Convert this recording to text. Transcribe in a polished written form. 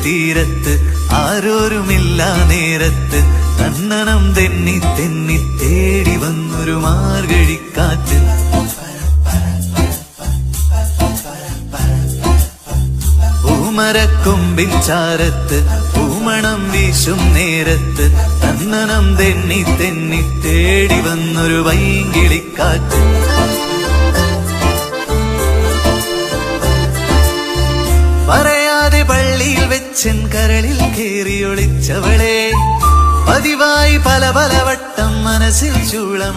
തീരത്ത് ആരോരുമില്ല നേരത്ത് തന്നനം തെന്നി തെന്നി തേടി വന്നൊരു മാർഗഴിക്കാറ്റ്. പൂമരക്കൊമ്പിൻ ചാരത്ത് പൂമണം വീശും നേരത്ത് തന്നനം തെന്നി തെന്നി തേടി വന്നൊരു വൈങ്കിളിക്കാറ്റ്. പറയാതെ പള്ളിയിൽ വെച്ചൻ കരളിൽ കേറിയൊളിച്ചവളെ പതിവായി പല പല വട്ടം മനസ്സിൽ ചൂളമ